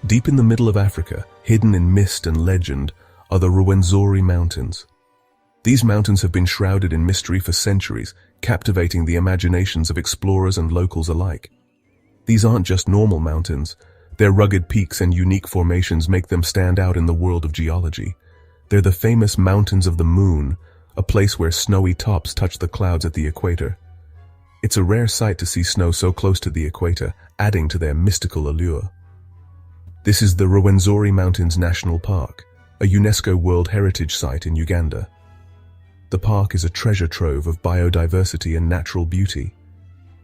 Deep in the middle of Africa, hidden in mist and legend, are the Rwenzori Mountains. These mountains have been shrouded in mystery for centuries, captivating the imaginations of explorers and locals alike. These aren't just normal mountains. Their rugged peaks and unique formations make them stand out in the world of geology. They're the famous Mountains of the Moon, a place where snowy tops touch the clouds at the equator. It's a rare sight to see snow so close to the equator, adding to their mystical allure. This is the Rwenzori Mountains National Park, a UNESCO World Heritage Site in Uganda. The park is a treasure trove of biodiversity and natural beauty.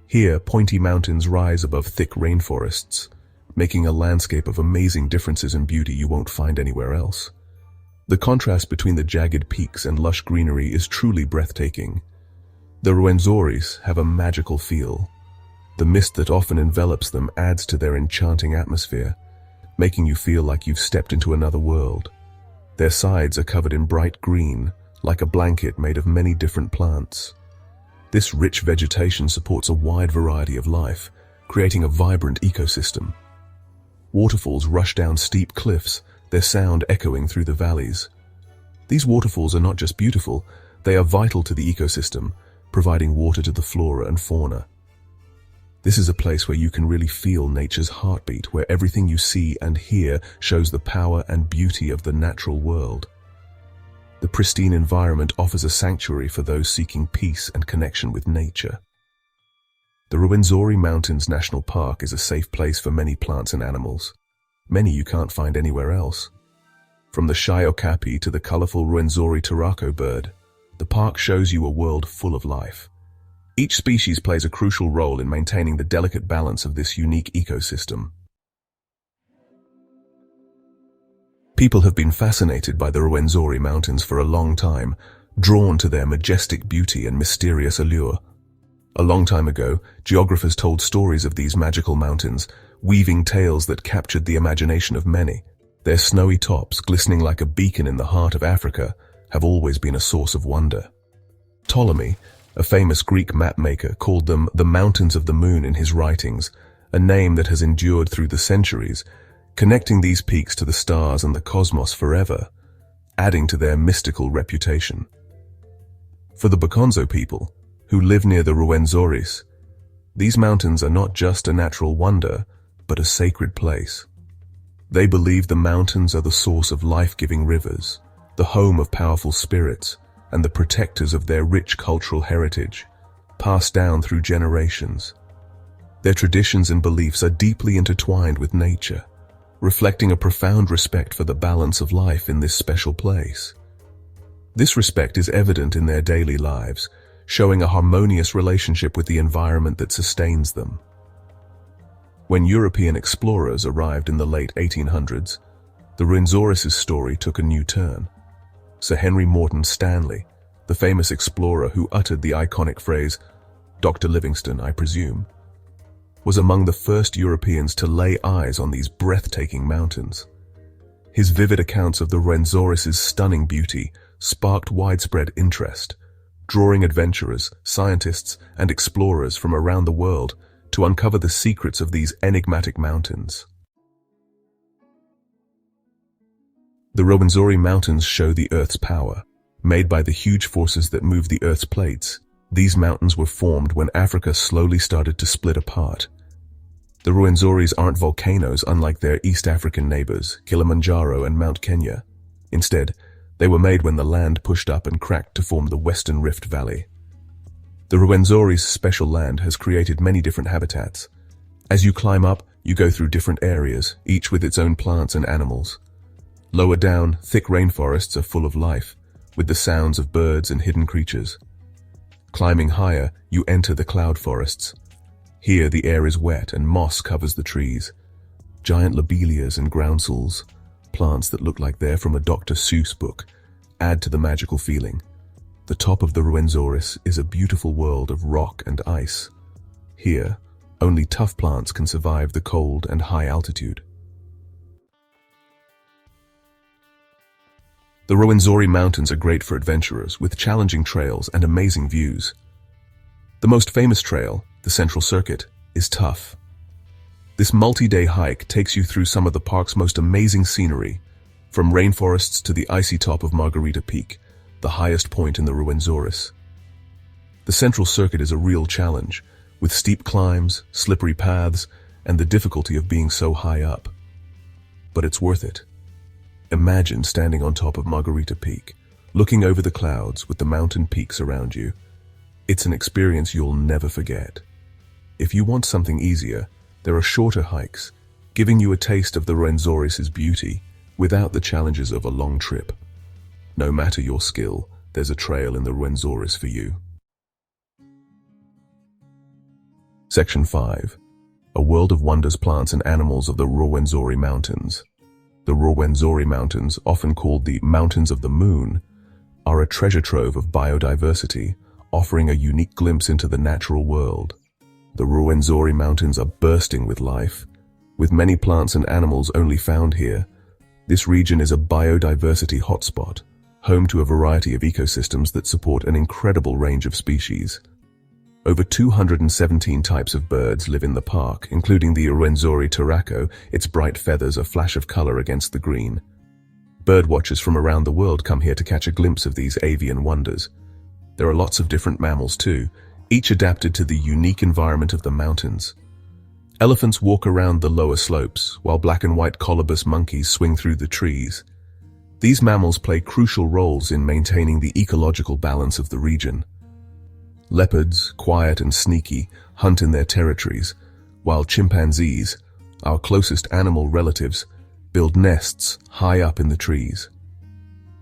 Here, pointy mountains rise above thick rainforests, making a landscape of amazing differences in beauty you won't find anywhere else. The contrast between the jagged peaks and lush greenery is truly breathtaking. The Rwenzoris have a magical feel. The mist that often envelops them adds to their enchanting atmosphere, making you feel like you've stepped into another world. Their sides are covered in bright green, like a blanket made of many different plants. This rich vegetation supports a wide variety of life, creating a vibrant ecosystem. Waterfalls rush down steep cliffs, their sound echoing through the valleys. These waterfalls are not just beautiful, they are vital to the ecosystem, providing water to the flora and fauna. This is a place where you can really feel nature's heartbeat, where everything you see and hear shows the power and beauty of the natural world. The pristine environment offers a sanctuary for those seeking peace and connection with nature. The Rwenzori Mountains National Park is a safe place for many plants and animals. Many you can't find anywhere else. From the shy okapi to the colorful Rwenzori turako bird, the park shows you a world full of life. Each species plays a crucial role in maintaining the delicate balance of this unique ecosystem. People have been fascinated by the Rwenzori Mountains for a long time, drawn to their majestic beauty and mysterious allure. A long time ago, geographers told stories of these magical mountains, weaving tales that captured the imagination of many. Their snowy tops, glistening like a beacon in the heart of Africa, have always been a source of wonder. Ptolemy, a famous Greek mapmaker, called them the Mountains of the Moon in his writings, a name that has endured through the centuries, connecting these peaks to the stars and the cosmos forever, adding to their mystical reputation. For the Bakonzo people, who live near the Rwenzoris, these mountains are not just a natural wonder, but a sacred place. They believe the mountains are the source of life-giving rivers, the home of powerful spirits, and the protectors of their rich cultural heritage, passed down through generations. Their traditions and beliefs are deeply intertwined with nature, reflecting a profound respect for the balance of life in this special place. This respect is evident in their daily lives, showing a harmonious relationship with the environment that sustains them. When European explorers arrived in the late 1800s, the Rwenzoris' story took a new turn. Sir Henry Morton Stanley, the famous explorer who uttered the iconic phrase, "Dr. Livingstone, I presume," was among the first Europeans to lay eyes on these breathtaking mountains. His vivid accounts of the Rwenzoris' stunning beauty sparked widespread interest, drawing adventurers, scientists, and explorers from around the world to uncover the secrets of these enigmatic mountains. The Rwenzori Mountains show the Earth's power. Made by the huge forces that move the Earth's plates, these mountains were formed when Africa slowly started to split apart. The Rwenzoris aren't volcanoes unlike their East African neighbors, Kilimanjaro and Mount Kenya. Instead, they were made when the land pushed up and cracked to form the Western Rift Valley. The Rwenzoris' special land has created many different habitats. As you climb up, you go through different areas, each with its own plants and animals. Lower down, thick rainforests are full of life, with the sounds of birds and hidden creatures. Climbing higher, you enter the cloud forests. Here the air is wet and moss covers the trees. Giant lobelias and groundsels, plants that look like they're from a Dr. Seuss book, add to the magical feeling. The top of the Rwenzoris is a beautiful world of rock and ice. Here, only tough plants can survive the cold and high altitude. The Rwenzori Mountains are great for adventurers, with challenging trails and amazing views. The most famous trail, the Central Circuit, is tough. This multi-day hike takes you through some of the park's most amazing scenery, from rainforests to the icy top of Margarita Peak, the highest point in the Rwenzoris. The central circuit is a real challenge, with steep climbs, slippery paths, and the difficulty of being so high up. But it's worth it. Imagine standing on top of Margarita Peak, looking over the clouds with the mountain peaks around you. It's an experience you'll never forget. If you want something easier, there are shorter hikes, giving you a taste of the Rwenzoris' beauty without the challenges of a long trip. No matter your skill, there's a trail in the Rwenzoris for you. Section 5. A world of wonders, plants and animals of the Rwenzori Mountains. The Rwenzori Mountains, often called the Mountains of the Moon, are a treasure trove of biodiversity, offering a unique glimpse into the natural world. The Rwenzori Mountains are bursting with life, with many plants and animals only found here. This region is a biodiversity hotspot, home to a variety of ecosystems that support an incredible range of species. Over 217 types of birds live in the park, including the Rwenzori turaco, its bright feathers a flash of color against the green. Birdwatchers from around the world come here to catch a glimpse of these avian wonders. There are lots of different mammals too, each adapted to the unique environment of the mountains. Elephants walk around the lower slopes, while black and white colobus monkeys swing through the trees. These mammals play crucial roles in maintaining the ecological balance of the region. Leopards, quiet and sneaky, hunt in their territories, while chimpanzees, our closest animal relatives, build nests high up in the trees.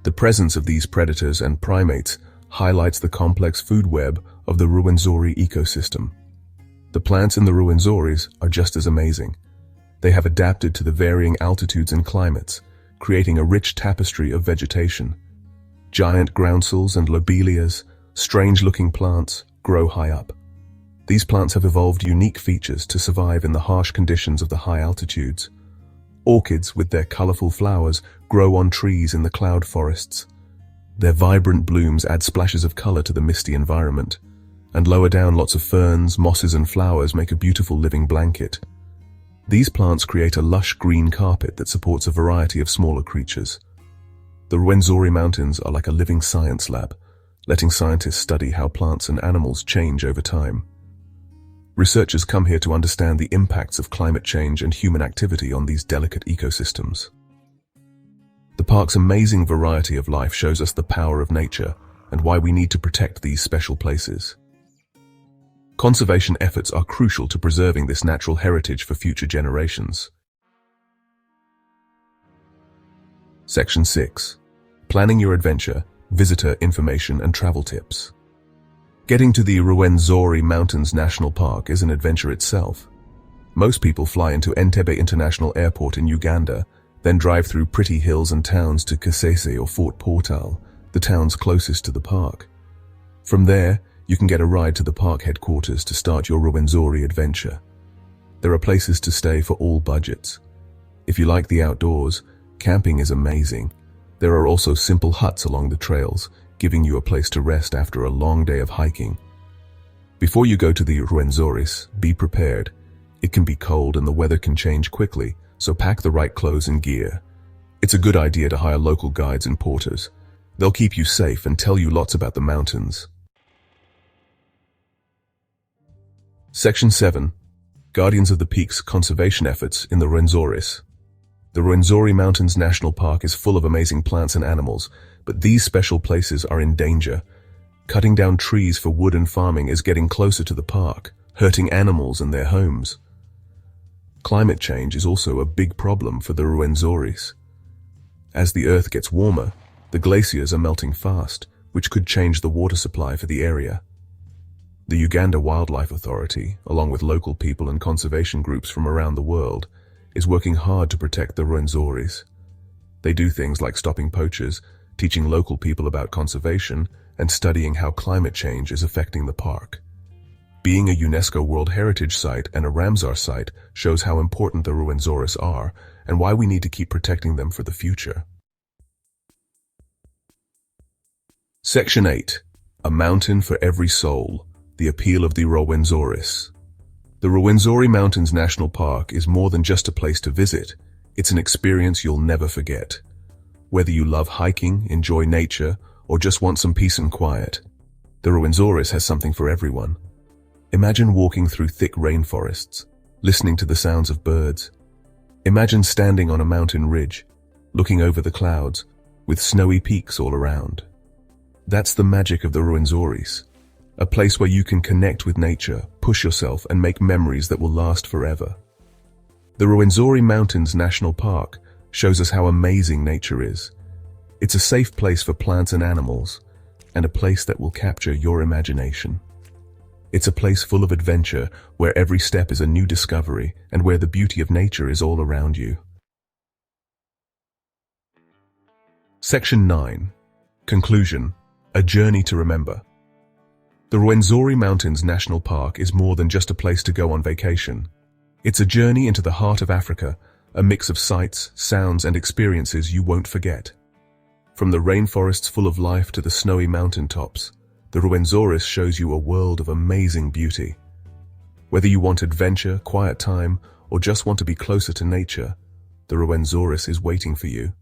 The presence of these predators and primates highlights the complex food web of the Rwenzori ecosystem. The plants in the Rwenzoris are just as amazing. They have adapted to the varying altitudes and climates, creating a rich tapestry of vegetation. Giant groundsels and lobelias, strange-looking plants, grow high up. These plants have evolved unique features to survive in the harsh conditions of the high altitudes. Orchids, with their colorful flowers, grow on trees in the cloud forests. Their vibrant blooms add splashes of color to the misty environment. And lower down, lots of ferns, mosses and flowers make a beautiful living blanket. These plants create a lush green carpet that supports a variety of smaller creatures. The Rwenzori Mountains are like a living science lab, letting scientists study how plants and animals change over time. Researchers come here to understand the impacts of climate change and human activity on these delicate ecosystems. The park's amazing variety of life shows us the power of nature and why we need to protect these special places. Conservation efforts are crucial to preserving this natural heritage for future generations. Section 6. Planning your adventure, visitor information and travel tips. Getting to the Rwenzori Mountains National Park is an adventure itself. Most people fly into Entebbe International Airport in Uganda, then drive through pretty hills and towns to Kasese or Fort Portal, the towns closest to the park. From there, you can get a ride to the park headquarters to start your Rwenzori adventure. There are places to stay for all budgets. If you like the outdoors, camping is amazing. There are also simple huts along the trails, giving you a place to rest after a long day of hiking. Before you go to the Rwenzoris, be prepared. It can be cold and the weather can change quickly, so pack the right clothes and gear. It's a good idea to hire local guides and porters. They'll keep you safe and tell you lots about the mountains. Section 7. Guardians of the Peaks conservation efforts in the Rwenzoris. The Rwenzori Mountains National Park is full of amazing plants and animals, but these special places are in danger. Cutting down trees for wood and farming is getting closer to the park, hurting animals and their homes. Climate change is also a big problem for the Rwenzoris. As the earth gets warmer, the glaciers are melting fast, which could change the water supply for the area. The Uganda Wildlife Authority, along with local people and conservation groups from around the world, is working hard to protect the Rwenzoris. They do things like stopping poachers, teaching local people about conservation, and studying how climate change is affecting the park. Being a UNESCO World Heritage Site and a Ramsar site shows how important the Rwenzoris are and why we need to keep protecting them for the future. Section 8. A Mountain for Every Soul. The appeal of the Rwenzoris. The Rwenzori Mountains National Park is more than just a place to visit. It's an experience you'll never forget. Whether you love hiking, enjoy nature, or just want some peace and quiet, the Rwenzoris has something for everyone. Imagine walking through thick rainforests, listening to the sounds of birds. Imagine standing on a mountain ridge, looking over the clouds, with snowy peaks all around. That's the magic of the Rwenzoris, a place where you can connect with nature, push yourself, and make memories that will last forever. The Rwenzori Mountains National Park shows us how amazing nature is. It's a safe place for plants and animals, and a place that will capture your imagination. It's a place full of adventure, where every step is a new discovery, and where the beauty of nature is all around you. Section 9. Conclusion. A journey to remember. The Rwenzori Mountains National Park is more than just a place to go on vacation. It's a journey into the heart of Africa, a mix of sights, sounds, and experiences you won't forget. From the rainforests full of life to the snowy mountaintops, the Rwenzoris shows you a world of amazing beauty. Whether you want adventure, quiet time, or just want to be closer to nature, the Rwenzoris is waiting for you.